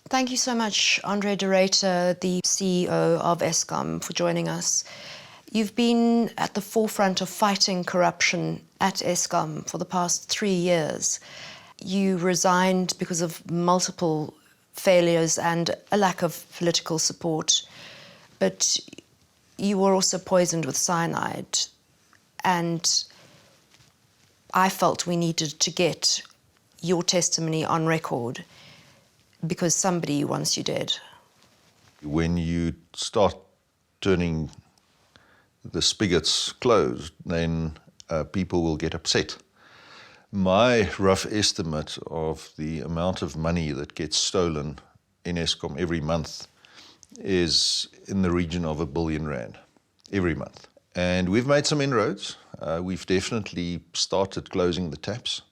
Thank you so much, Andre de Ruyter, the CEO of Eskom, for joining us. You've been at the forefront of fighting corruption at Eskom for the past 3 years. You resigned because of multiple failures and a lack of political support, but you were also poisoned with cyanide, and I felt we needed to get your testimony on record because somebody wants you dead. When you start turning the spigots closed, then people will get upset. My rough estimate of the amount of money that gets stolen in Eskom every month is in the region of R1 billion every month. And we've made some inroads. We've definitely started closing the taps,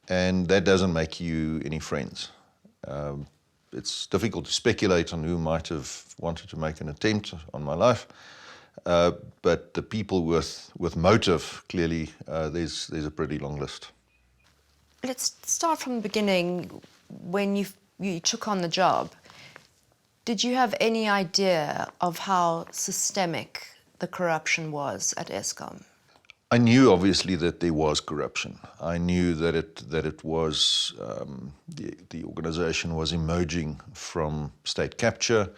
and that doesn't make you any friends. It's difficult to speculate on who might have wanted to make an attempt on my life, but the people with motive, clearly, there's a pretty long list. Let's start from the beginning. When you took on the job, did you have any idea of how systemic the corruption was at Eskom? I knew, obviously, that there was corruption. I knew that it was the organization was emerging from state capture.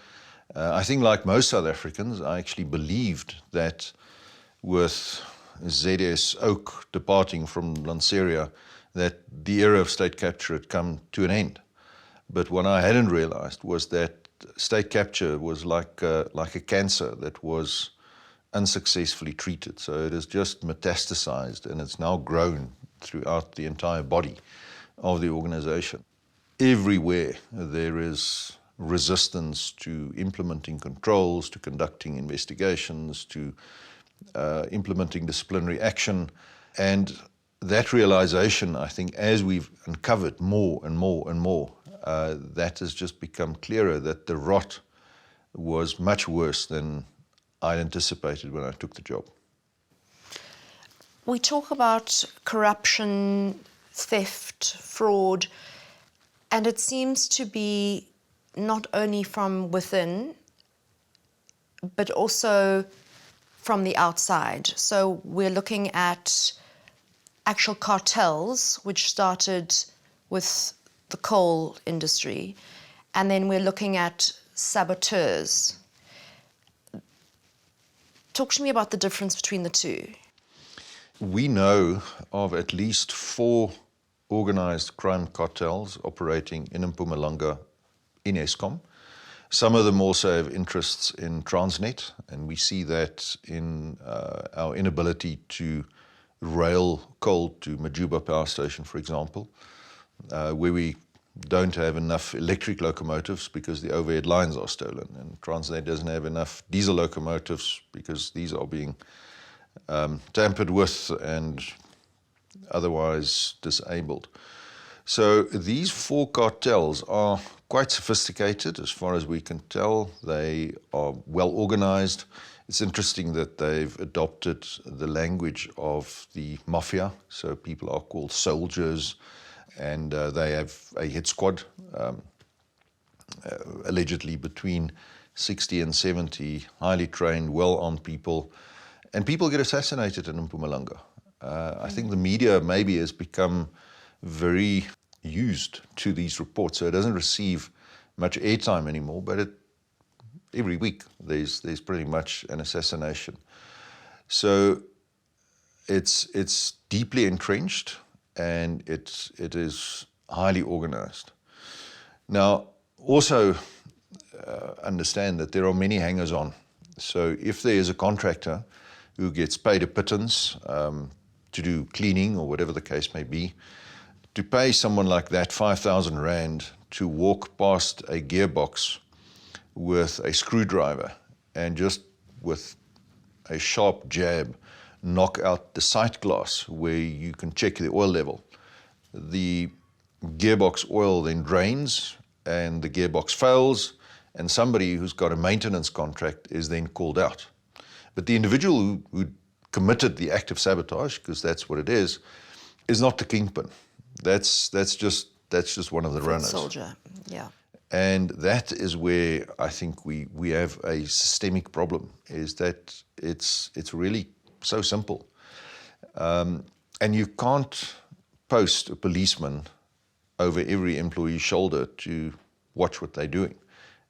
I think, like most South Africans, I actually believed that with ZS Oak departing from Lanseria, that the era of state capture had come to an end. But what I hadn't realized was that state capture was like a cancer that was unsuccessfully treated. So it has just metastasized, and it's now grown throughout the entire body of the organization. Everywhere there is resistance to implementing controls, to conducting investigations, to implementing disciplinary action. And that realization, I think, as we've uncovered more and more and more, that has just become clearer that the rot was much worse than I anticipated when I took the job. We talk about corruption, theft, fraud, and it seems to be not only from within, but also from the outside. So we're looking at actual cartels, which started with the coal industry, and then we're looking at saboteurs. Talk to me about the difference between the two. We know of at least 4 organized crime cartels operating in Mpumalanga in Eskom. Some of them also have interests in Transnet, and we see that in our inability to rail coal to Majuba Power Station, for example, where we don't have enough electric locomotives because the overhead lines are stolen, and Transnet doesn't have enough diesel locomotives because these are being tampered with and otherwise disabled. So these 4 cartels are quite sophisticated as far as we can tell. They are well organized. It's interesting that they've adopted the language of the mafia, so people are called soldiers, and they have a hit squad, allegedly between 60 and 70 highly trained, well-armed people, and people get assassinated in Mpumalanga. I think the media maybe has become very used to these reports, so it doesn't receive much airtime anymore, but every week there's pretty much an assassination. So it's deeply entrenched, and it is highly organized. Now, also understand that there are many hangers-on. So if there is a contractor who gets paid a pittance to do cleaning or whatever the case may be, to pay someone like that 5,000 Rand to walk past a gearbox with a screwdriver and just with a sharp jab knock out the sight glass where you can check the oil level. The gearbox oil then drains and the gearbox fails, and somebody who's got a maintenance contract is then called out. But the individual who committed the act of sabotage, because that's what it is not the kingpin. That's just one of the runners. Soldier, yeah. And that is where I think we have a systemic problem, is that it's really so simple. And you can't post a policeman over every employee's shoulder to watch what they're doing.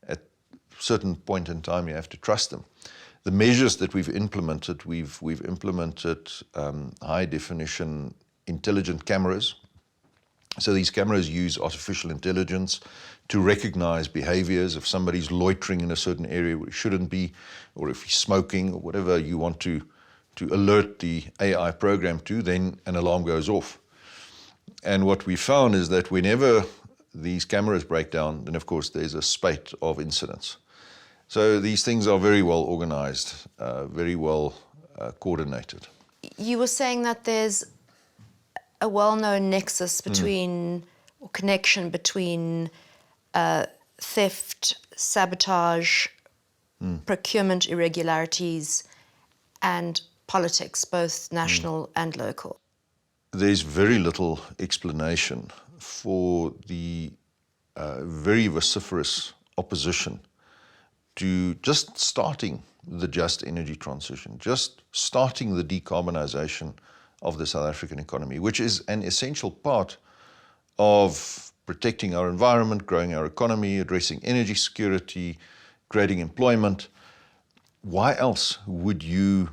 At a certain point in time, you have to trust them. The measures that we've implemented, we've implemented high-definition intelligent cameras. So these cameras use artificial intelligence to recognize behaviors. If somebody's loitering in a certain area where he shouldn't be, or if he's smoking, or whatever you want to alert the AI program to, then an alarm goes off. And what we found is that whenever these cameras break down, then of course there's a spate of incidents. So these things are very well organized, very well coordinated. You were saying that there's a well-known nexus between, or connection between theft, sabotage, procurement irregularities, and politics, both national and local. There's very little explanation for the very vociferous opposition to just starting the just energy transition, just starting the decarbonization of the South African economy, which is an essential part of protecting our environment, growing our economy, addressing energy security, creating employment. Why else would you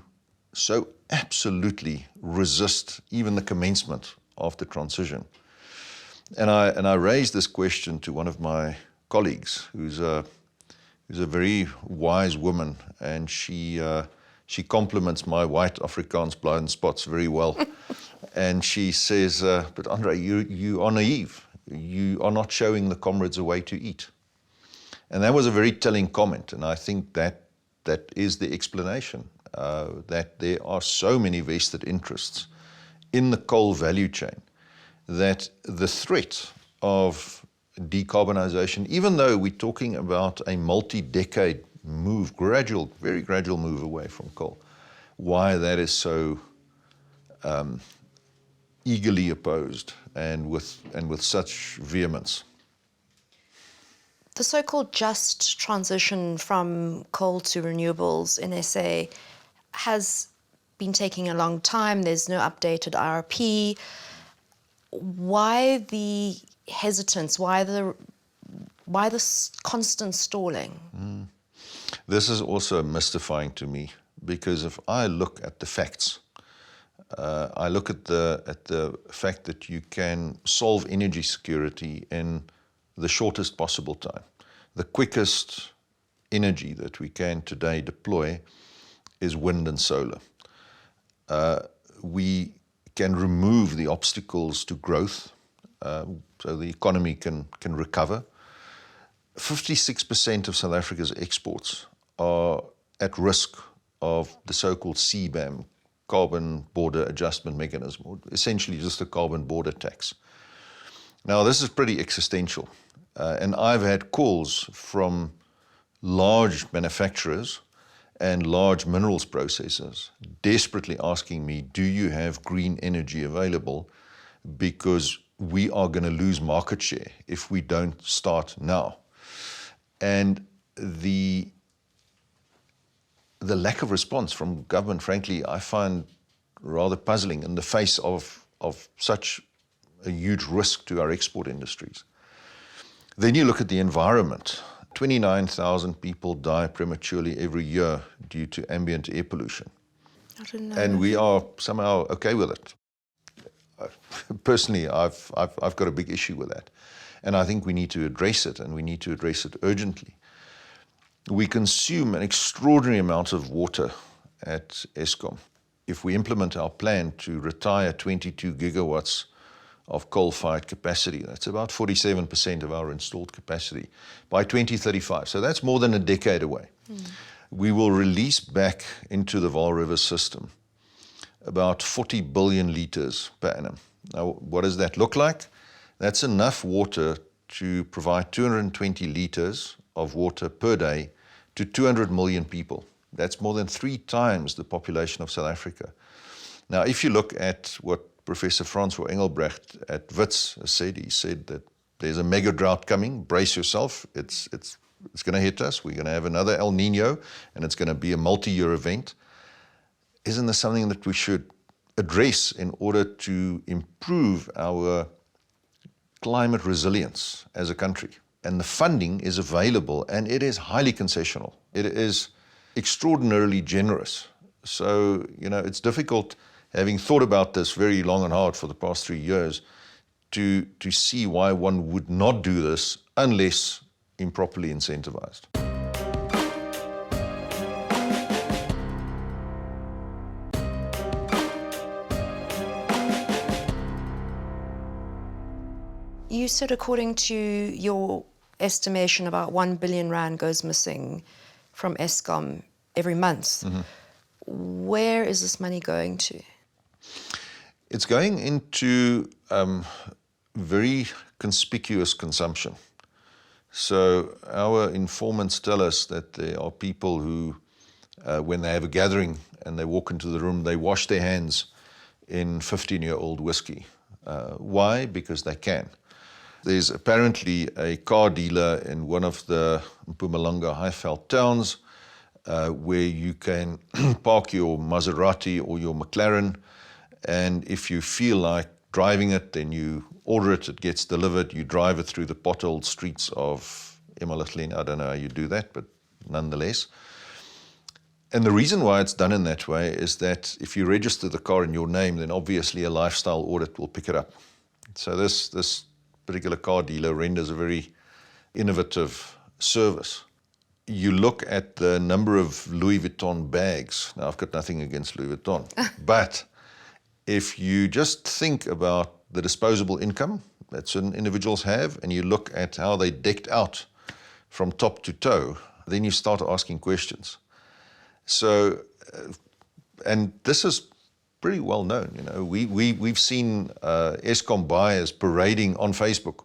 so absolutely resist even the commencement of the transition? And I raised this question to one of my colleagues, who's a very wise woman, and she compliments my white Afrikaans blind spots very well. And she says, but Andre, you are naive. You are not showing the comrades a way to eat. And that was a very telling comment, and I think that is the explanation, that there are so many vested interests in the coal value chain that the threat of decarbonization, even though we're talking about a multi-decade move, gradual, very gradual move away from coal, why that is so eagerly opposed and with such vehemence. The so-called just transition from coal to renewables in SA has been taking a long time. There's no updated IRP. Why the hesitance? Why the constant stalling? This is also mystifying to me, because if I look at the facts, I look at the fact that you can solve energy security in the shortest possible time. The quickest energy that we can today deploy is wind and solar. We can remove the obstacles to growth, so the economy can recover. 56% of South Africa's exports are at risk of the so-called CBAM, Carbon Border Adjustment Mechanism, or essentially just a carbon border tax. Now, this is pretty existential, and I've had calls from large manufacturers and large minerals processors desperately asking me, do you have green energy available? Because we are going to lose market share if we don't start now. And the lack of response from government, frankly, I find rather puzzling in the face of such a huge risk to our export industries. Then you look at the environment. 29,000 people die prematurely every year due to ambient air pollution. I didn't know. And we are somehow okay with it. Personally, I've got a big issue with that. And I think we need to address it, and we need to address it urgently. We consume an extraordinary amount of water at Eskom. If we implement our plan to retire 22 gigawatts of coal-fired capacity, that's about 47% of our installed capacity, by 2035. So that's more than a decade away. We will release back into the Vaal River system about 40 billion litres per annum. Now, what does that look like? That's enough water to provide 220 litres of water per day to 200 million people. That's more than 3 times the population of South Africa. Now, if you look at what Professor Francois Engelbrecht at Wits said, he said that there's a mega drought coming, brace yourself, it's going to hit us, we're going to have another El Nino, and it's going to be a multi-year event. Isn't this something that we should address in order to improve our climate resilience as a country? And the funding is available, and it is highly concessional. It is extraordinarily generous. So, it's difficult, having thought about this very long and hard for the past 3 years, to see why one would not do this unless improperly incentivized. You said, according to your estimation, about 1 billion rand goes missing from Eskom every month. Mm-hmm. Where is this money going to? It's going into very conspicuous consumption. So our informants tell us that there are people who, when they have a gathering and they walk into the room, they wash their hands in 15-year-old whiskey. Why? Because they can. There's apparently a car dealer in one of the Mpumalanga Highveld towns where you can park your Maserati or your McLaren, and if you feel like driving it, then you order it, it gets delivered, you drive it through the potholed streets of Emalahleni. I don't know how you do that, but nonetheless. And the reason why it's done in that way is that if you register the car in your name, then obviously a lifestyle audit will pick it up. So this particular car dealer renders a very innovative service. You look at the number of Louis Vuitton bags. Now, I've got nothing against Louis Vuitton, but if you just think about the disposable income that certain individuals have, and you look at how they decked out from top to toe, then you start asking questions. So, and this is pretty well known. We've seen Eskom buyers parading on Facebook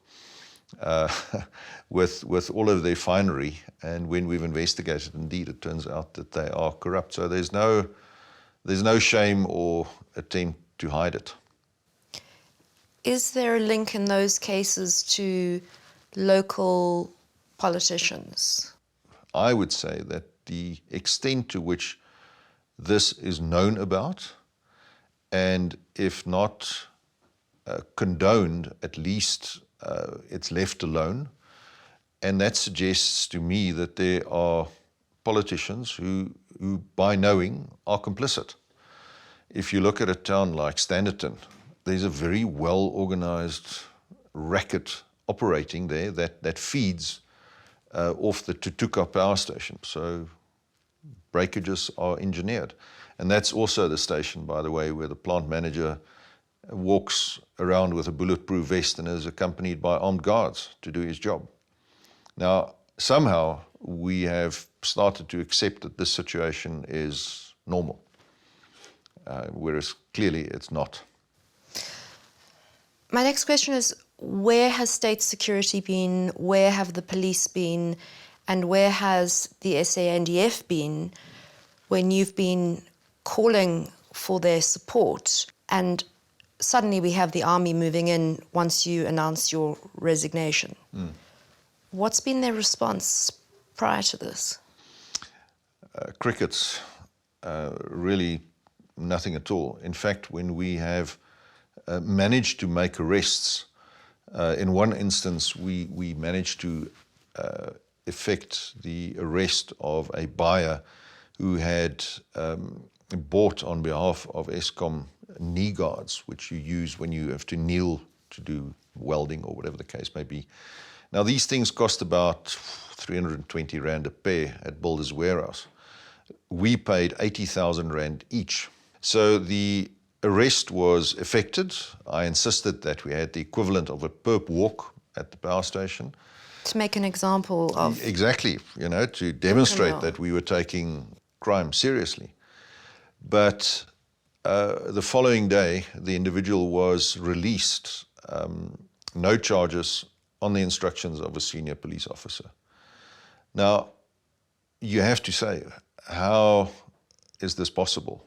with all of their finery, and when we've investigated, indeed, it turns out that they are corrupt. So there's no shame or attempt to hide it. Is there a link in those cases to local politicians? I would say that the extent to which this is known about, and if not condoned, at least it's left alone. And that suggests to me that there are politicians who by knowing, are complicit. If you look at a town like Standerton, there's a very well-organized racket operating there that feeds off the Tutuka power station. So breakages are engineered. And that's also the station, by the way, where the plant manager walks around with a bulletproof vest and is accompanied by armed guards to do his job. Now, somehow we have started to accept that this situation is normal, whereas clearly it's not. My next question is, where has state security been, where have the police been, and where has the SANDF been when you've been calling for their support, and suddenly we have the army moving in once you announce your resignation? What's been their response prior to this? Crickets, really nothing at all. In fact, when we have managed to make arrests, in one instance we managed to effect the arrest of a buyer who had bought on behalf of Eskom knee guards, which you use when you have to kneel to do welding or whatever the case may be. Now, these things cost about 320 Rand a pair at Builders Warehouse. We paid 80,000 Rand each. So the arrest was effected. I insisted that we had the equivalent of a perp walk at the power station. To make an example of... Exactly, to demonstrate that we were taking crime seriously. But the following day, the individual was released, no charges, on the instructions of a senior police officer. Now, you have to say, how is this possible?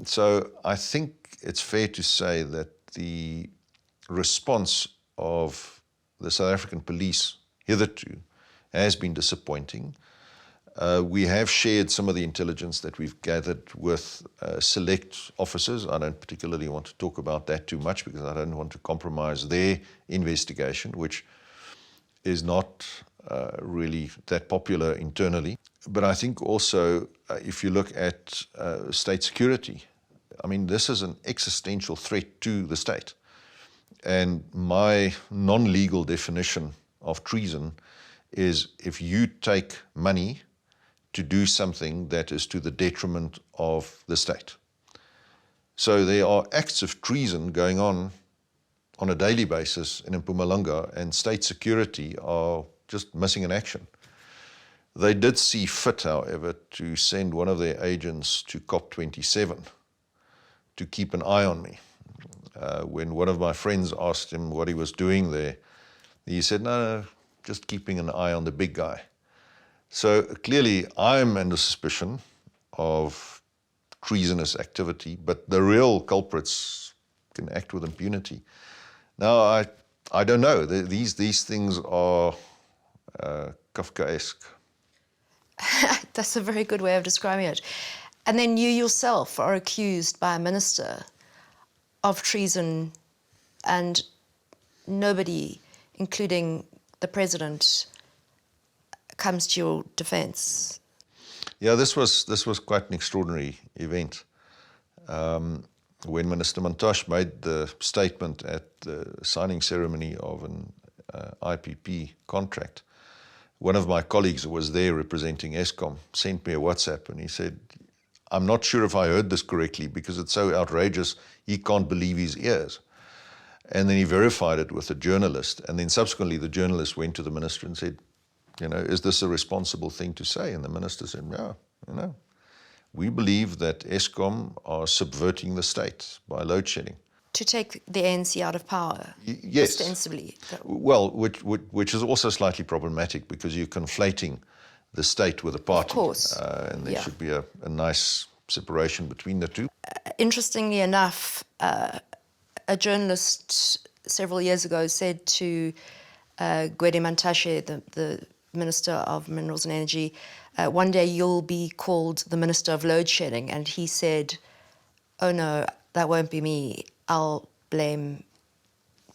So I think it's fair to say that the response of the South African police hitherto has been disappointing. We have shared some of the intelligence that we've gathered with select officers. I don't particularly want to talk about that too much because I don't want to compromise their investigation, which is not really that popular internally. But I think also if you look at state security, I mean, this is an existential threat to the state. And my non-legal definition of treason is if you take money to do something that is to the detriment of the state. So there are acts of treason going on a daily basis in Mpumalanga, and state security are just missing in action. They did see fit, however, to send one of their agents to COP27 to keep an eye on me. When one of my friends asked him what he was doing there, he said, no, just keeping an eye on the big guy. So clearly I'm under suspicion of treasonous activity, but the real culprits can act with impunity. Now, I don't know. These things are Kafkaesque. That's a very good way of describing it. And then you yourself are accused by a minister of treason, and nobody, including the president, comes to your defense. Yeah, this was quite an extraordinary event. When Minister Mantashe made the statement at the signing ceremony of an IPP contract, one of my colleagues who was there representing Eskom sent me a WhatsApp and he said, I'm not sure if I heard this correctly because it's so outrageous, he can't believe his ears. And then he verified it with a journalist, and then subsequently the journalist went to the minister and said, is this a responsible thing to say? And the minister said, yeah, we believe that Eskom are subverting the state by load shedding. To take the ANC out of power, yes. Ostensibly. Well, which is also slightly problematic because you're conflating the state with the party. Of course. And there should be a nice separation between the two. Interestingly enough, a journalist several years ago said to Gwede Mantashe, the Minister of Minerals and Energy, one day you'll be called the Minister of Load Shedding. And he said, oh no, that won't be me. I'll blame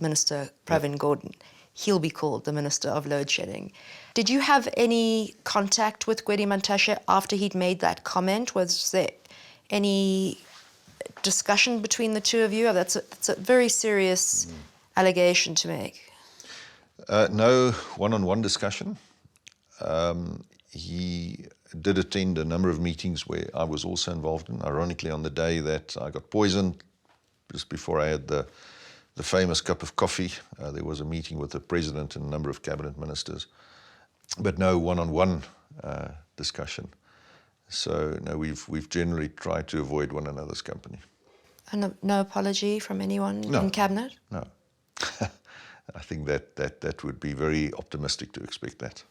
Minister Pravin Gordhan. He'll be called the Minister of Load Shedding. Did you have any contact with Gwede Mantashe after he'd made that comment? Was there any discussion between the two of you? That's a very serious allegation to make. No one-on-one discussion. He did attend a number of meetings where I was also involved in. Ironically, on the day that I got poisoned, just before I had the famous cup of coffee, there was a meeting with the president and a number of cabinet ministers, but no one-on-one discussion. So no, we've generally tried to avoid one another's company. And no apology from anyone in cabinet? No. I think that would be very optimistic to expect that.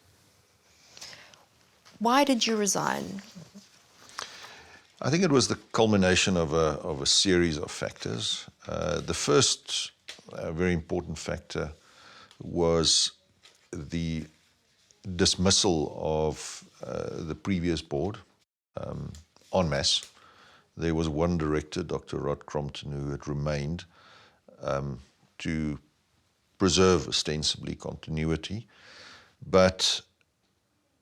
Why did you resign? I think it was the culmination of a series of factors. The first very important factor was the dismissal of the previous board en masse. There was one director, Dr. Rod Crompton, who had remained to preserve ostensibly continuity. But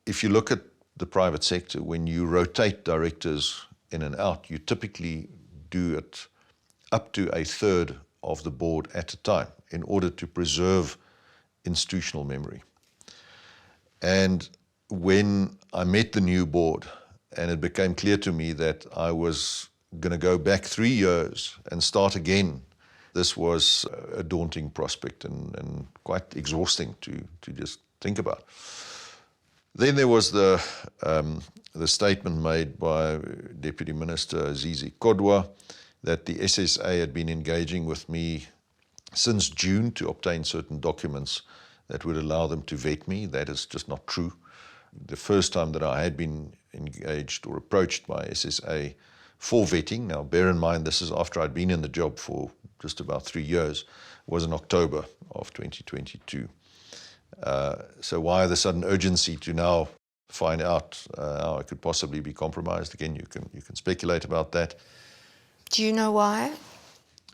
if you look at the private sector, when you rotate directors in and out, you typically do it up to a third of the board at a time in order to preserve institutional memory. And when I met the new board and it became clear to me that I was going to go back 3 years and start again, this was a daunting prospect and quite exhausting to just think about. Then there was the statement made by Deputy Minister Zizi Kodwa that the SSA had been engaging with me since June to obtain certain documents that would allow them to vet me. That is just not true. The first time that I had been engaged or approached by SSA for vetting, now bear in mind this is after I'd been in the job for just about 3 years, was in October of 2022. So why the sudden urgency to now find out how it could possibly be compromised? Again, you can speculate about that. Do you know why?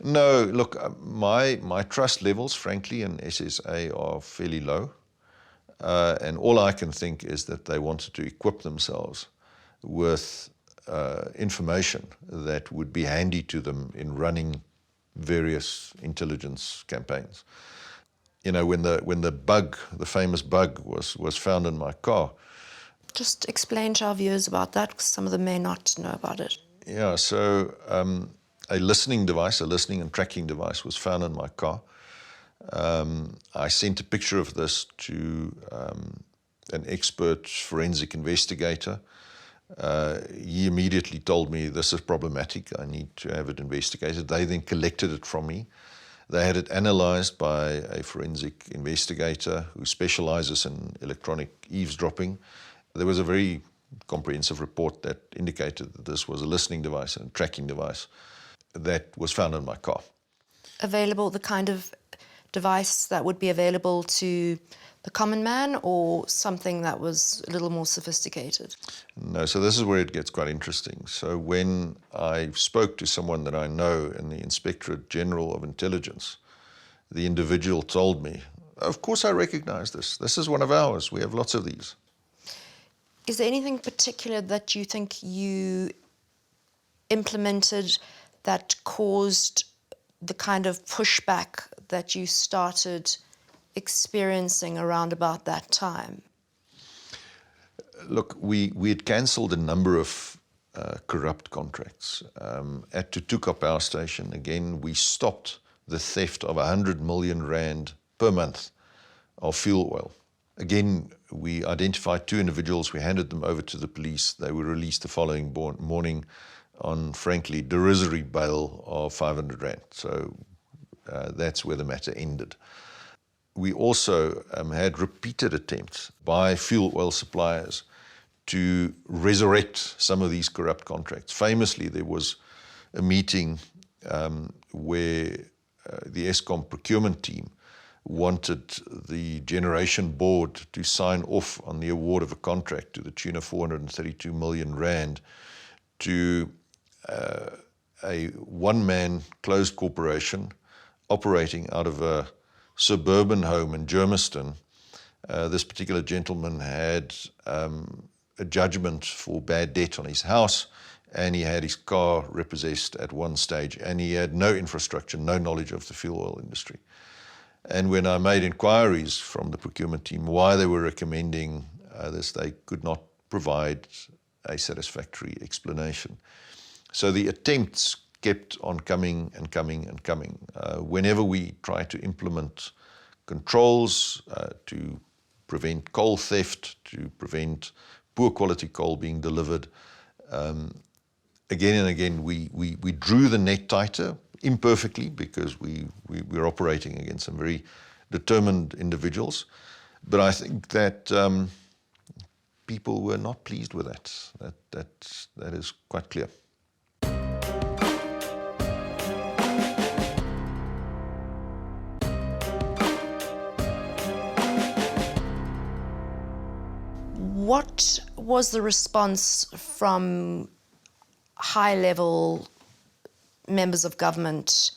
No, look, my trust levels, frankly, in SSA are fairly low. And all I can think is that they wanted to equip themselves with information that would be handy to them in running various intelligence campaigns. You know, when the bug, the famous bug, was found in my car. Just explain to our viewers about that, because some of them may not know about it. Yeah, so a listening device, a listening and tracking device, was found in my car. I sent a picture of this to an expert forensic investigator. He immediately told me, this is problematic, I need to have it investigated. They then collected it from me. They had it analyzed by a forensic investigator who specializes in electronic eavesdropping. There was a very comprehensive report that indicated that this was a listening device and a tracking device that was found in my car. Available, the kind of device that would be available to the common man, or something that was a little more sophisticated? No, so this is where it gets quite interesting. So when I spoke to someone that I know in the Inspectorate General of Intelligence, the individual told me, of course I recognize this. This is one of ours. We have lots of these. Is there anything particular that you think you implemented that caused the kind of pushback that you started experiencing around about that time? Look, we had cancelled a number of corrupt contracts. At Tutuka Power Station, again, we stopped the theft of 100 million rand per month of fuel oil. Again, we identified 2 individuals. We handed them over to the police. They were released the following morning on, frankly, derisory bail of 500 rand. So that's where the matter ended. We also had repeated attempts by fuel oil suppliers to resurrect some of these corrupt contracts. Famously, there was a meeting where the Eskom procurement team wanted the generation board to sign off on the award of a contract to the tune of 432 million rand to a one-man closed corporation operating out of a suburban home in Germiston. This particular gentleman had a judgment for bad debt on his house, and he had his car repossessed at one stage, and he had no infrastructure, no knowledge of the fuel oil industry. And when I made inquiries from the procurement team why they were recommending this, they could not provide a satisfactory explanation. So the attempts kept on coming and coming and coming. Whenever we try to implement controls to prevent coal theft, to prevent poor quality coal being delivered, again and again we drew the net tighter, imperfectly, because we're operating against some very determined individuals. But I think that people were not pleased with that. That is quite clear. What was the response from high-level members of government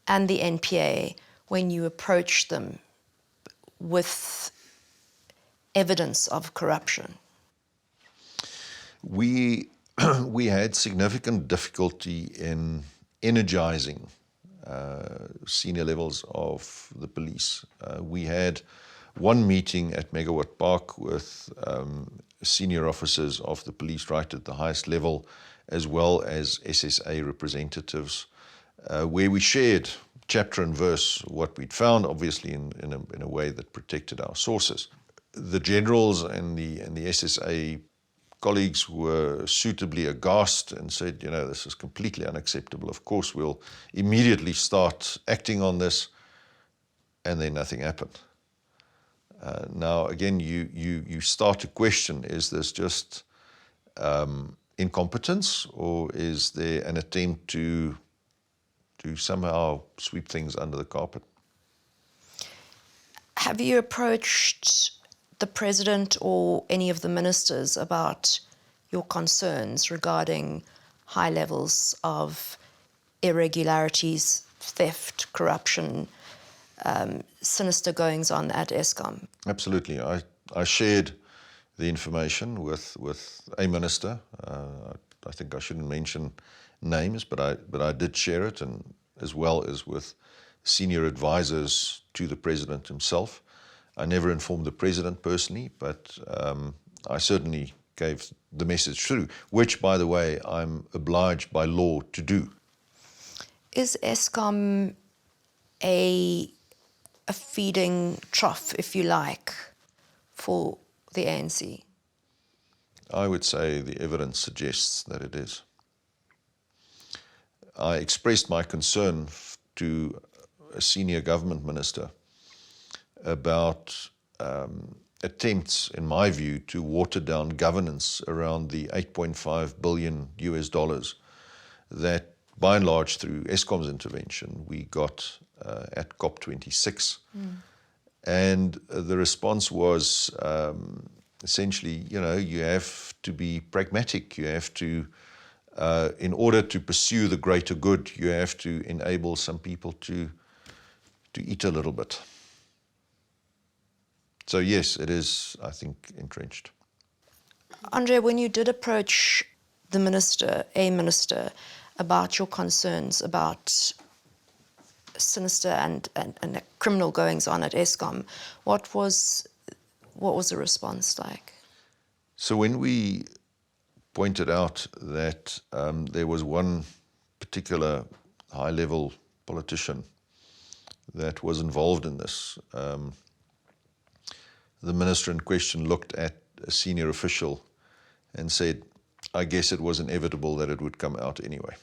and the NPA when you approached them with evidence of corruption? We had significant difficulty in energizing senior levels of the police. We had one meeting at Megawatt Park with senior officers of the police right at the highest level, as well as SSA representatives, where we shared chapter and verse what we'd found, obviously in a way that protected our sources. The generals and the SSA colleagues were suitably aghast and said, you know, this is completely unacceptable. Of course, we'll immediately start acting on this, and then nothing happened. Now, again, you start to question, is this just incompetence, or is there an attempt to somehow sweep things under the carpet? Have you approached the president or any of the ministers about your concerns regarding high levels of irregularities, theft, corruption, sinister goings-on at Eskom? Absolutely. I shared the information with a minister. I think I shouldn't mention names, but I did share it, and as well as with senior advisors to the president himself. I never informed the president personally, but I certainly gave the message through, which, by the way, I'm obliged by law to do. Is Eskom a feeding trough, if you like, for the ANC? I would say the evidence suggests that it is. I expressed my concern to a senior government minister about attempts, in my view, to water down governance around the $8.5 billion that, by and large, through Eskom's intervention, we got at COP26. And the response was essentially, you have to be pragmatic. You have to, in order to pursue the greater good, you have to enable some people to eat a little bit. So yes, it is, I think, entrenched. Andre, when you did approach the minister, a minister, about your concerns about sinister and criminal goings-on at Eskom, what was the response like? So when we pointed out that there was one particular high-level politician that was involved in this, the minister in question looked at a senior official and said, I guess it was inevitable that it would come out anyway,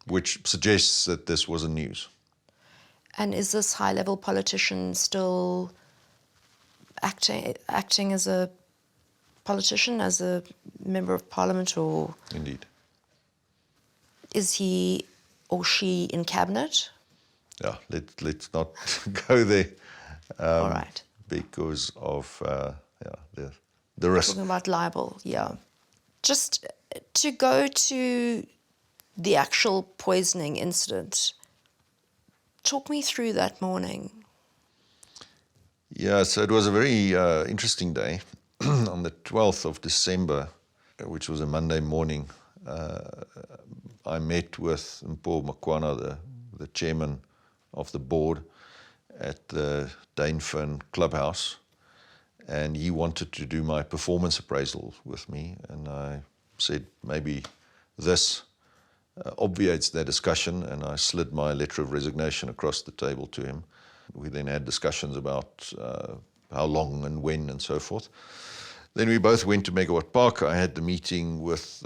which suggests that this wasn't news. And is this high-level politician still acting as a politician, as a member of parliament, or? Indeed. Is he or she in cabinet? Yeah, let's not go there. All right. Because of the risk. Talking about libel, yeah. Just to go to the actual poisoning incident, talk me through that morning. Yeah, so it was a very interesting day. On the 12th of December, which was a Monday morning, I met with Mpho Makwana, the chairman of the board, at the Dainfern Clubhouse, and he wanted to do my performance appraisal with me, and I said maybe this obviates that discussion, and I slid my letter of resignation across the table to him. We then had discussions about how long and when and so forth. Then we both went to Megawatt Park. I had the meeting with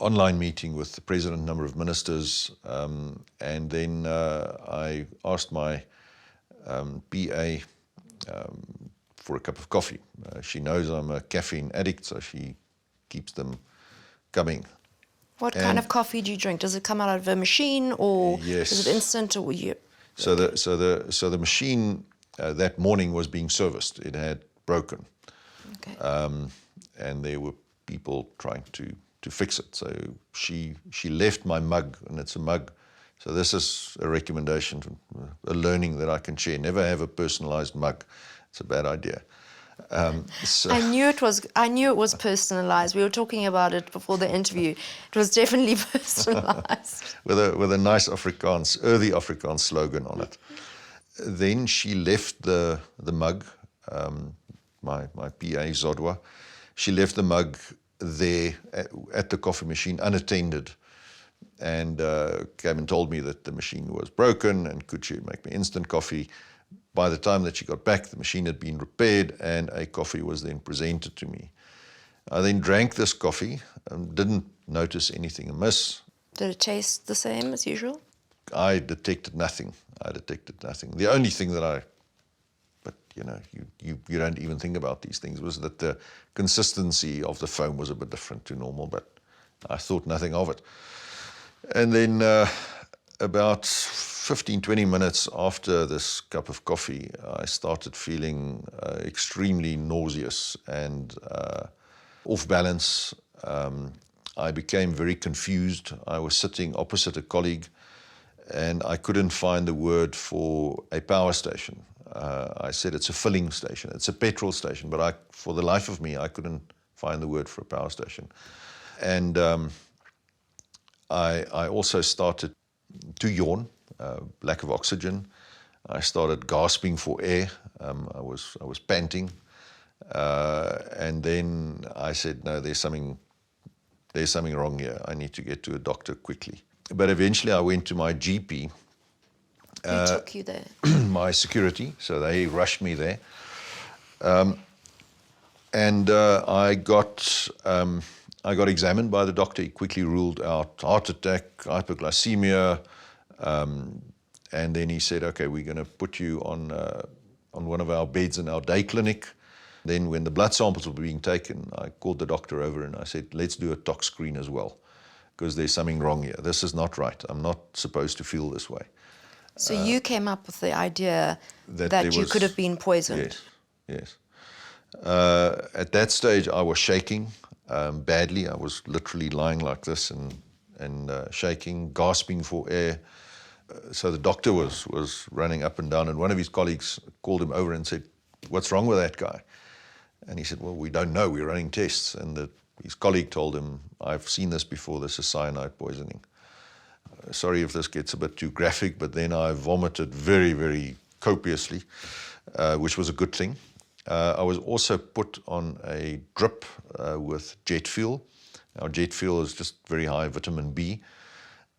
online meeting with the president, number of ministers, and then I asked my PA for a cup of coffee. She knows I'm a caffeine addict, so she keeps them coming. What kind of coffee do you drink? Does it come out of a machine, or yes. is it instant, or you? So the machine that morning was being serviced. It had broken, Okay. And there were people trying to fix it. So she left my mug, and it's a mug. So this is a recommendation, a learning that I can share. Never have a personalized mug. It's a bad idea. So I knew it was personalized. We were talking about it before the interview. It was definitely personalized. with a nice Afrikaans, early Afrikaans slogan on it. Then she left the mug, my PA Zodwa. She left the mug there at the coffee machine unattended, and came and told me that the machine was broken and could she make me instant coffee. By the time that she got back, the machine had been repaired and a coffee was then presented to me. I then drank this coffee and didn't notice anything amiss. Did it taste the same as usual? I detected nothing. The only thing that but you don't even think about these things, was that the consistency of the foam was a bit different to normal, but I thought nothing of it. And then about 15, 20 minutes after this cup of coffee, I started feeling extremely nauseous and off balance. I became very confused. I was sitting opposite a colleague and I couldn't find the word for a power station. I said it's a filling station, it's a petrol station, but for the life of me, I couldn't find the word for a power station. And I also started to yawn, lack of oxygen. I started gasping for air. I was panting. And then I said, no, there's something wrong here. I need to get to a doctor quickly. But eventually I went to my GP. Who took you there? My security, so they rushed me there. And I got examined by the doctor. He quickly ruled out heart attack, hypoglycemia, and then he said, okay, we're going to put you on one of our beds in our day clinic. Then when the blood samples were being taken, I called the doctor over and I said, let's do a tox screen as well, because there's something wrong here. This is not right. I'm not supposed to feel this way. So you came up with the idea that you could have been poisoned. Yes. At that stage, I was shaking badly. I was literally lying like this and shaking, gasping for air. So the doctor was running up and down, and one of his colleagues called him over and said, what's wrong with that guy? And he said, well, we don't know. We're running tests. And his colleague told him, I've seen this before. This is cyanide poisoning. Sorry if this gets a bit too graphic, but then I vomited very, very copiously, which was a good thing. I was also put on a drip with jet fuel. Now, jet fuel is just very high vitamin B.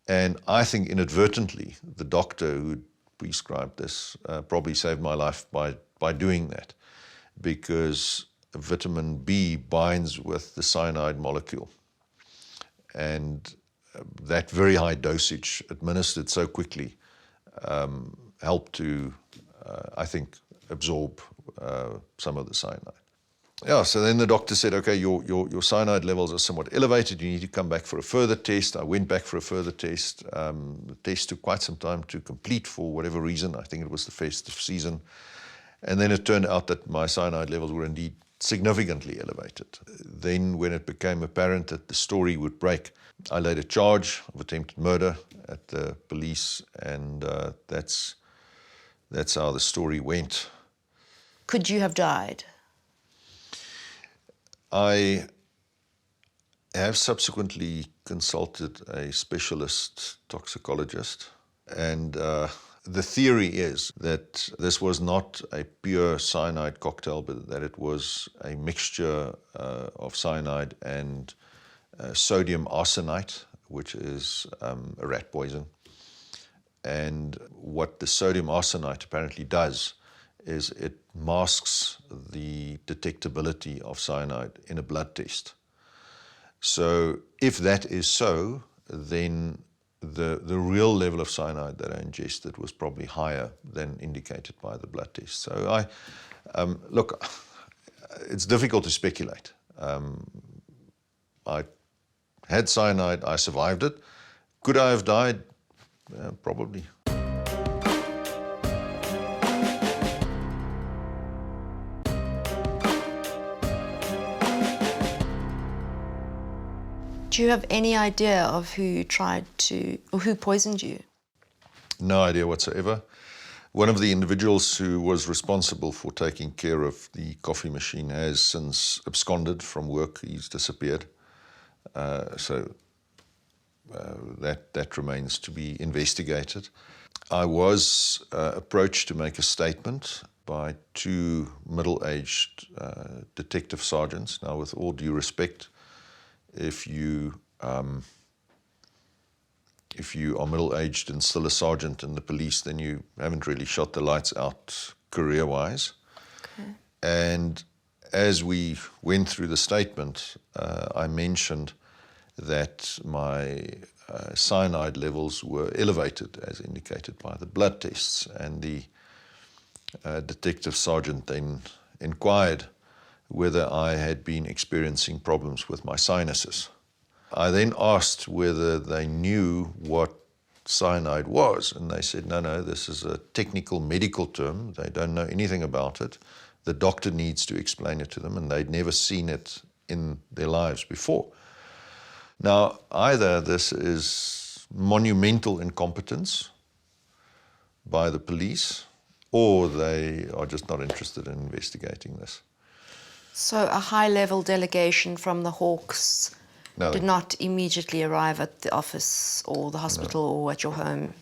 And I think inadvertently, the doctor who prescribed this probably saved my life by doing that, because vitamin B binds with the cyanide molecule. And that very high dosage administered so quickly helped to, I think, absorb some of the cyanide. Yeah, so then the doctor said, okay, your cyanide levels are somewhat elevated. You need to come back for a further test. I went back for a further test. The test took quite some time to complete for whatever reason. I think it was the festive season. And then it turned out that my cyanide levels were indeed significantly elevated. Then when it became apparent that the story would break, I laid a charge of attempted murder at the police, and that's how the story went. Could you have died? I have subsequently consulted a specialist toxicologist, and the theory is that this was not a pure cyanide cocktail, but that it was a mixture of cyanide and sodium arsenite, which is a rat poison. And what the sodium arsenite apparently does is it masks the detectability of cyanide in a blood test. So if that is so, then the real level of cyanide that I ingested was probably higher than indicated by the blood test. So look, it's difficult to speculate. I had cyanide, I survived it. Could I have died? Probably. Do you have any idea of who who poisoned you? No idea whatsoever. One of the individuals who was responsible for taking care of the coffee machine has since absconded from work. He's disappeared. So that remains to be investigated. I was approached to make a statement by two middle-aged detective sergeants. Now, with all due respect, if you are middle-aged and still a sergeant in the police, then you haven't really shot the lights out career-wise. Okay. And as we went through the statement, I mentioned that my cyanide levels were elevated, as indicated by the blood tests. And the detective sergeant then inquired whether I had been experiencing problems with my sinuses. I then asked whether they knew what cyanide was. And they said, no, this is a technical medical term. They don't know anything about it. The doctor needs to explain it to them, and they'd never seen it in their lives before. Now, either this is monumental incompetence by the police, or they are just not interested in investigating this. So a high-level delegation from the Hawks did not immediately arrive at the office or the hospital or at your home?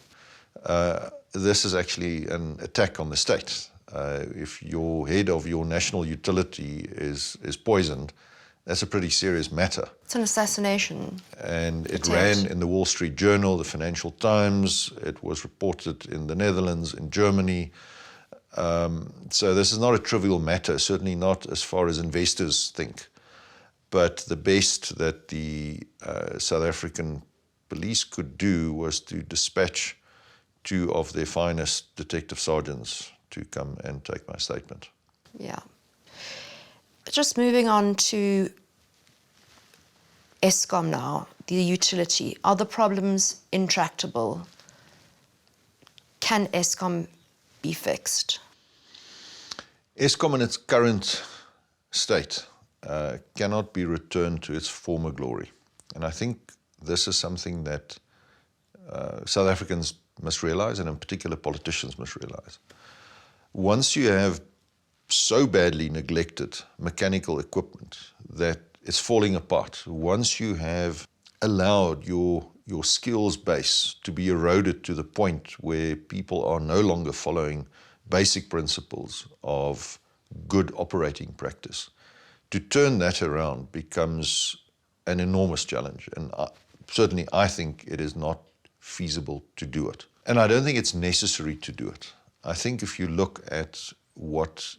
This is actually an attack on the state. If your head of your national utility is poisoned, that's a pretty serious matter. It's an assassination. And it ran in the Wall Street Journal, the Financial Times. It was reported in the Netherlands, in Germany. So this is not a trivial matter, certainly not as far as investors think. But the best that the South African police could do was to dispatch 2 of their finest detective sergeants to come and take my statement. Yeah. Just moving on to Eskom now, the utility. Are the problems intractable? Can Eskom be fixed? Eskom in its current state cannot be returned to its former glory. And I think this is something that South Africans must realize, and in particular politicians must realize. Once you have so badly neglected mechanical equipment that it's falling apart, once you have allowed your skills base to be eroded to the point where people are no longer following basic principles of good operating practice, to turn that around becomes an enormous challenge. And certainly I think it is not feasible to do it. And I don't think it's necessary to do it. I think if you look at what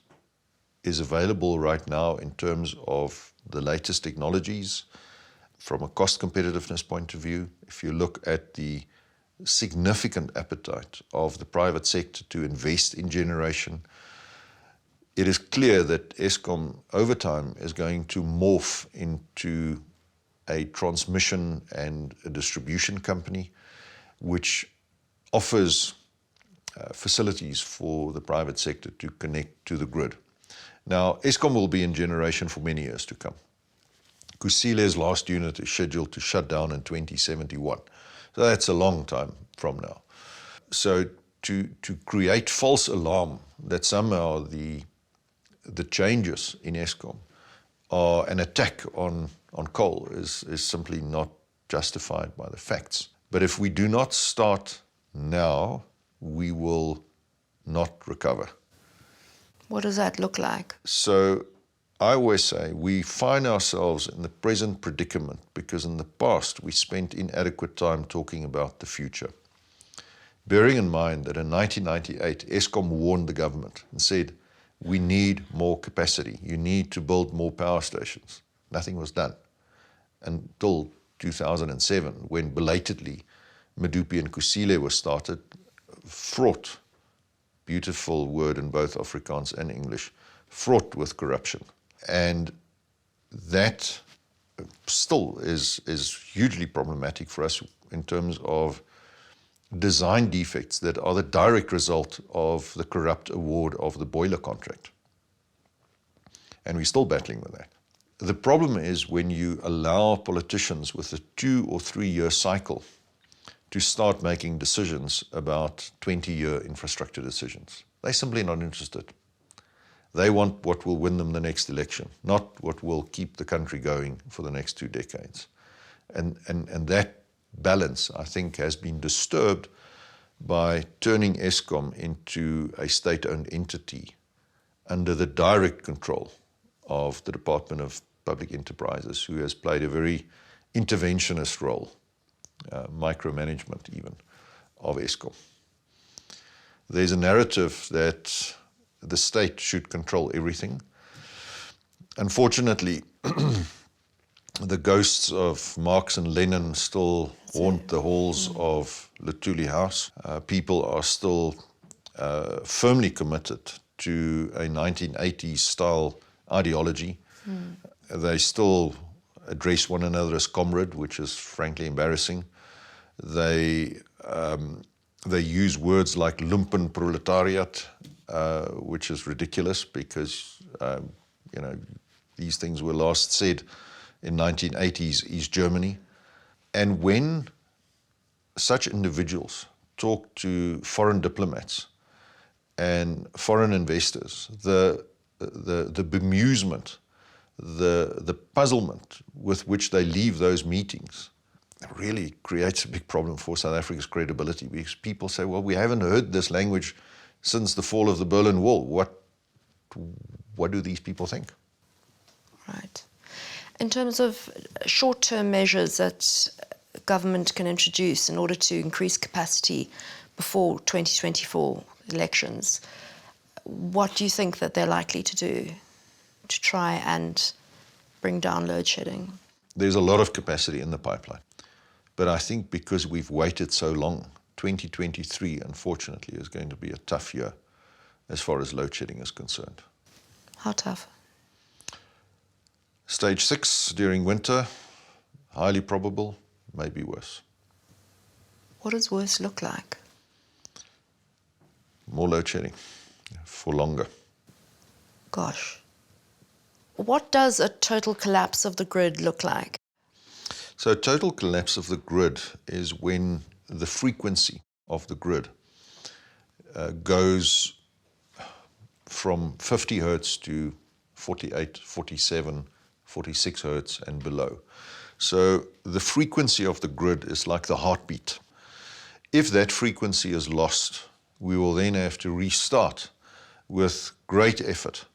is available right now in terms of the latest technologies, from a cost competitiveness point of view, if you look at the significant appetite of the private sector to invest in generation, it is clear that Eskom over time is going to morph into a transmission and a distribution company which offers facilities for the private sector to connect to the grid. Now, Eskom will be in generation for many years to come. Kusile's last unit is scheduled to shut down in 2071. So that's a long time from now. So to create false alarm that somehow the changes in Eskom are an attack on coal is simply not justified by the facts. But if we do not start now, we will not recover. What does that look like? So I always say we find ourselves in the present predicament because in the past we spent inadequate time talking about the future. Bearing in mind that in 1998, Eskom warned the government and said, we need more capacity. You need to build more power stations. Nothing was done until 2007, when belatedly Medupi and Kusile was started, fraught, beautiful word in both Afrikaans and English, fraught with corruption. And that still is hugely problematic for us in terms of design defects that are the direct result of the corrupt award of the boiler contract. And we're still battling with that. The problem is when you allow politicians with a 2 or 3 year cycle to start making decisions about 20-year infrastructure decisions. They're simply not interested. They want what will win them the next election, not what will keep the country going for the next 2 decades. And that balance, I think, has been disturbed by turning Eskom into a state-owned entity under the direct control of the Department of Public Enterprises, who has played a very interventionist role, micromanagement even, of Eskom. There's a narrative that the state should control everything. Unfortunately, the ghosts of Marx and Lenin still haunt the halls of Luthuli House. People are still firmly committed to a 1980s style ideology. They still address one another as comrade, which is frankly embarrassing. They They use words like lumpen proletariat, which is ridiculous because, these things were last said in 1980s East Germany. And when such individuals talk to foreign diplomats and foreign investors, the bemusement, the puzzlement with which they leave those meetings really creates a big problem for South Africa's credibility, because people say, well, we haven't heard this language since the fall of the Berlin Wall. What do these people think? Right. In terms of short-term measures that government can introduce in order to increase capacity before 2024 elections, what do you think that they're likely to do to try and bring down load shedding? There's a lot of capacity in the pipeline. But I think because we've waited so long, 2023, unfortunately, is going to be a tough year as far as load shedding is concerned. How tough? Stage 6 during winter, highly probable, maybe worse. What does worse look like? More load shedding for longer. Gosh. What does a total collapse of the grid look like? So total collapse of the grid is when the frequency of the grid goes from 50 hertz to 48, 47, 46 hertz and below. So the frequency of the grid is like the heartbeat. If that frequency is lost, we will then have to restart with great effort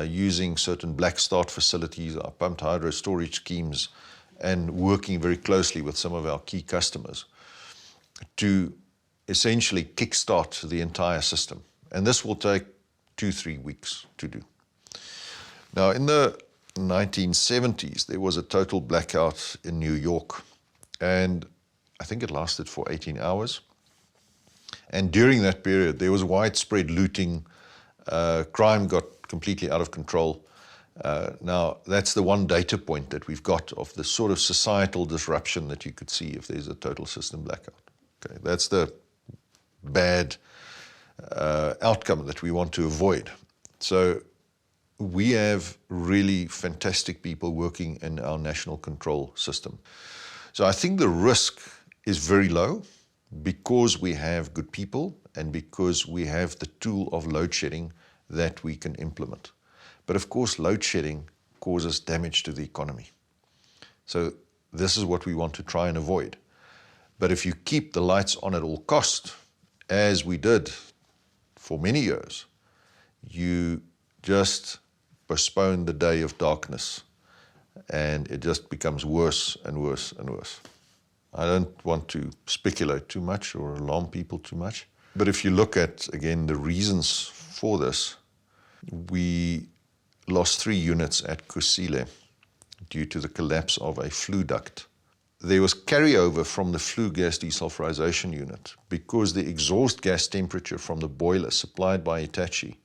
using certain black start facilities, our pumped hydro storage schemes, and working very closely with some of our key customers to essentially kickstart the entire system. And this will take 2-3 weeks to do. Now, in the 1970s, there was a total blackout in New York, and I think it lasted for 18 hours. And during that period, there was widespread looting. Crime got completely out of control. Now, that's the one data point that we've got of the sort of societal disruption that you could see if there's a total system blackout. Okay, that's the bad outcome that we want to avoid. So we have really fantastic people working in our national control system. So I think the risk is very low because we have good people and because we have the tool of load shedding that we can implement. But of course, load shedding causes damage to the economy. So this is what we want to try and avoid. But if you keep the lights on at all cost, as we did for many years, you just postpone the day of darkness, and it just becomes worse and worse and worse. I don't want to speculate too much or alarm people too much. But if you look at, again, the reasons for this, we lost 3 units at Kusile due to the collapse of a flue duct. There was carryover from the flue gas desulfurization unit because the exhaust gas temperature from the boiler supplied by Hitachi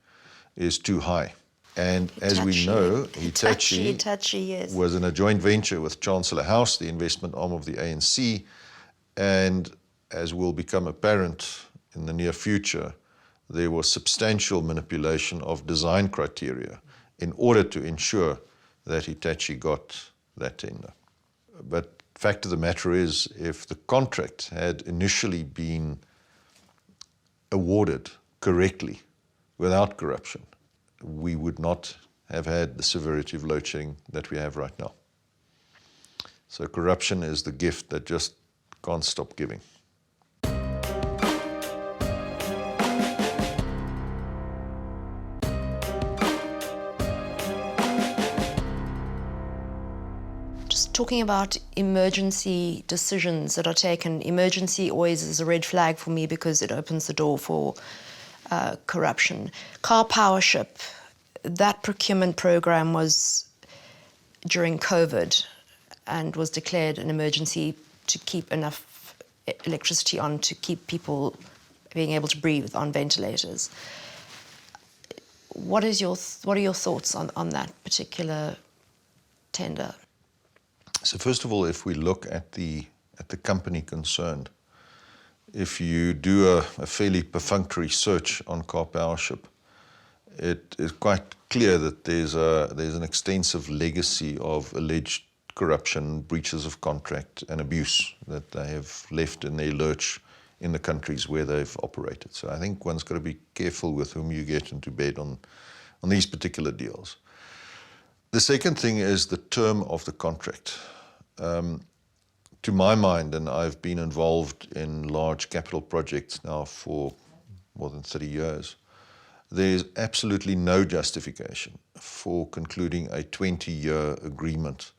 is too high. And as we know, Hitachi yes, was in a joint venture with Chancellor House, the investment arm of the ANC, and as will become apparent in the near future, there was substantial manipulation of design criteria in order to ensure that Hitachi got that tender. But fact of the matter is, if the contract had initially been awarded correctly, without corruption, we would not have had the severity of load shedding that we have right now. So corruption is the gift that just can't stop giving. Just talking about emergency decisions that are taken, emergency always is a red flag for me because it opens the door for corruption. Car Power Ship, that procurement program was during COVID and was declared an emergency to keep enough electricity on to keep people being able to breathe on ventilators. What are your thoughts on that particular tender? So first of all, if we look at the company concerned, if you do a fairly perfunctory search on Karpowership, it is quite clear that there's an extensive legacy of alleged corruption, breaches of contract, and abuse that they have left in their lurch in the countries where they've operated. So I think one's got to be careful with whom you get into bed on these particular deals. The second thing is the term of the contract. To my mind, and I've been involved in large capital projects now for more than 30 years, there's absolutely no justification for concluding a 20-year agreement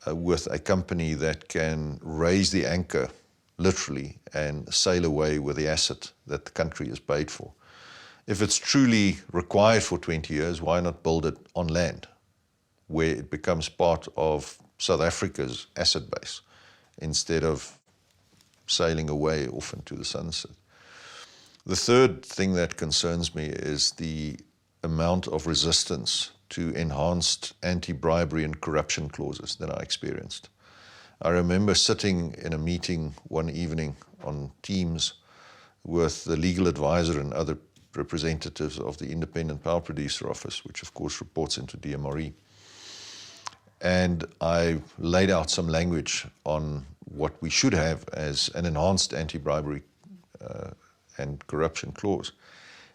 with a company that can raise the anchor, literally, and sail away with the asset that the country has paid for. If it's truly required for 20 years, why not build it on land, where it becomes part of South Africa's asset base, instead of sailing away off into the sunset? The third thing that concerns me is the amount of resistance to enhanced anti-bribery and corruption clauses that I experienced. I remember sitting in a meeting one evening on Teams with the legal advisor and other representatives of the Independent Power Producer Office, which of course reports into DMRE. And I laid out some language on what we should have as an enhanced anti-bribery and corruption clause.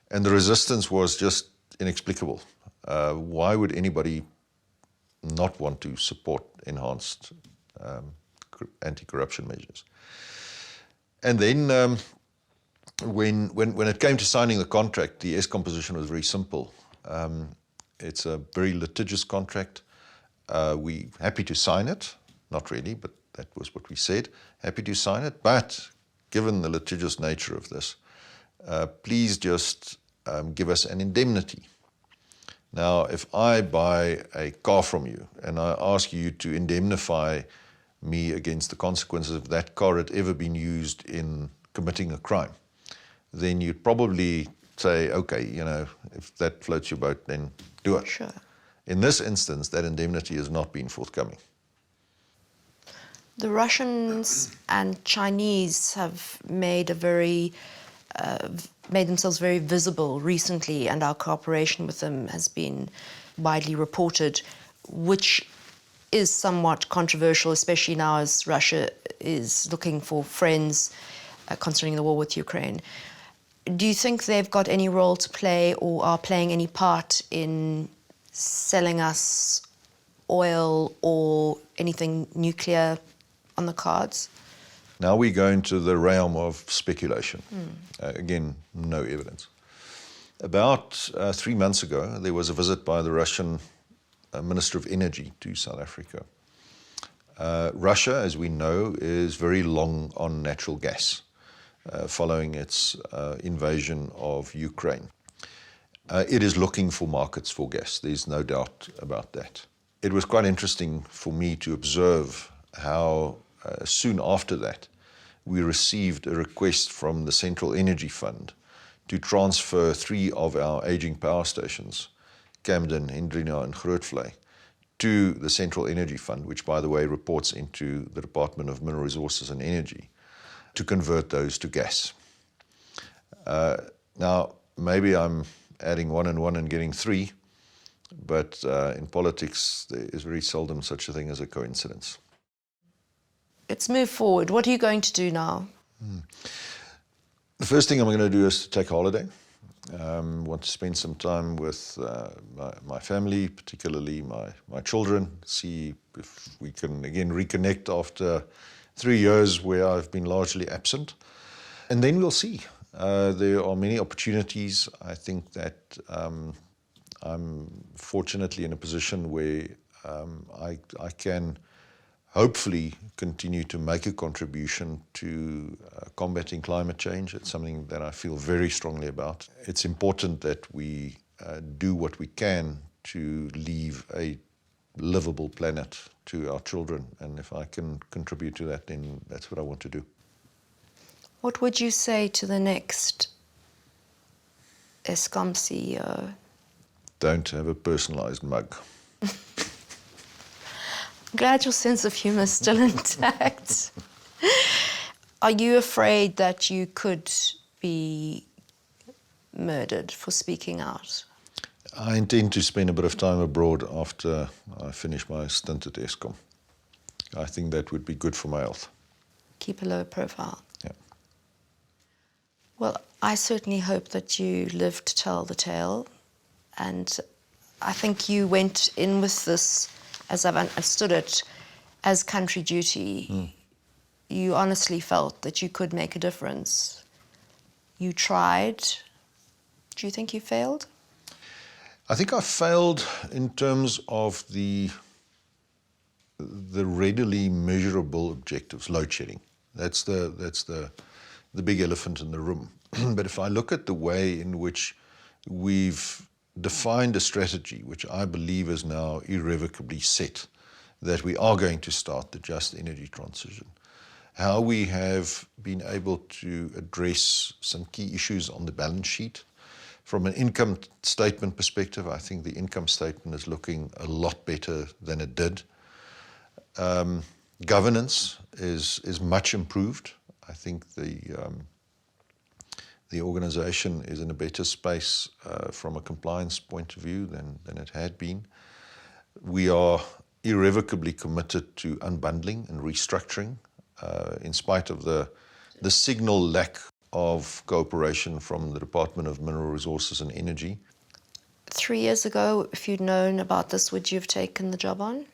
And the resistance was just inexplicable. Why would anybody not want to support enhanced anti-corruption measures? And then when it came to signing the contract, the Eskom position was very simple. It's a very litigious contract. We're happy to sign it. Not really, but that was what we said. Happy to sign it, but given the litigious nature of this, please just give us an indemnity. Now, if I buy a car from you and I ask you to indemnify me against the consequences of that car had ever been used in committing a crime, then you'd probably say, okay, you know, if that floats your boat, then do it. Sure. In this instance, that indemnity has not been forthcoming. The Russians and Chinese have made themselves very visible recently, and our cooperation with them has been widely reported, which is somewhat controversial, especially now as Russia is looking for friends concerning the war with Ukraine. Do you think they've got any role to play or are playing any part in selling us oil or anything nuclear on the cards? Now we go into the realm of speculation. Again, no evidence. About 3 months ago, there was a visit by the Russian Minister of Energy to South Africa. Russia, as we know, is very long on natural gas, following its invasion of Ukraine. It is looking for markets for gas. There's no doubt about that. It was quite interesting for me to observe how soon after that we received a request from the Central Energy Fund to transfer 3 of our aging power stations, Camden, Hendrina and Grootvlei, to the Central Energy Fund, which, by the way, reports into the Department of Mineral Resources and Energy, to convert those to gas. Now, maybe I'm adding 1 and 1 and getting 3, but in politics, there is very seldom such a thing as a coincidence. Let's move forward. What are you going to do now? The first thing I'm going to do is to take a holiday. Want to spend some time with my family, particularly my children, see if we can again reconnect after 3 years where I've been largely absent. And then we'll see. There are many opportunities. I think that I'm fortunately in a position where I can hopefully continue to make a contribution to combating climate change. It's something that I feel very strongly about. It's important that we do what we can to leave a livable planet to our children. And if I can contribute to that, then that's what I want to do. What would you say to the next Eskom CEO? Don't have a personalized mug. I'm glad your sense of humour is still intact. Are you afraid that you could be murdered for speaking out? I intend to spend a bit of time abroad after I finish my stint at Eskom. I think that would be good for my health. Keep a low profile. Yeah. Well, I certainly hope that you live to tell the tale. And I think you went in with this, as I've understood it, as country duty. You honestly felt that you could make a difference. You tried. Do you think you failed? I think I failed in terms of the readily measurable objectives, load shedding. That's the big elephant in the room. But if I look at the way in which we've defined a strategy, which I believe is now irrevocably set, that we are going to start the just energy transition, how we have been able to address some key issues on the balance sheet. From an income statement perspective, I think the income statement is looking a lot better than it did. Governance is much improved. I think the organization is in a better space from a compliance point of view than it had been. We are irrevocably committed to unbundling and restructuring, in spite of the signal lack of cooperation from the Department of Mineral Resources and Energy. 3 years ago, if you'd known about this, would you have taken the job on?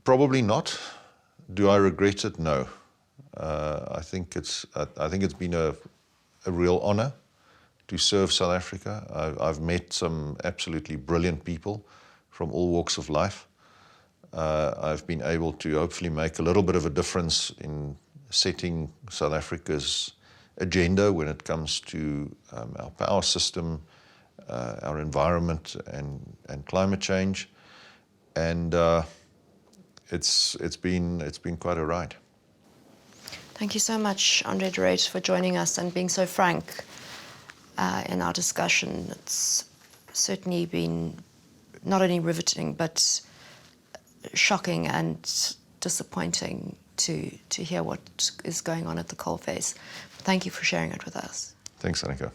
Probably not. Do I regret it? No. I think it's been a real honor to serve South Africa. I've met some absolutely brilliant people from all walks of life. I've been able to hopefully make a little bit of a difference in setting South Africa's agenda when it comes to our power system, our environment, and climate change. And it's been quite a ride. Thank you so much, Andre de Ruyter, for joining us and being so frank in our discussion. It's certainly been not only riveting, but shocking and disappointing to hear what is going on at the coalface. Thank you for sharing it with us. Thanks, Annika.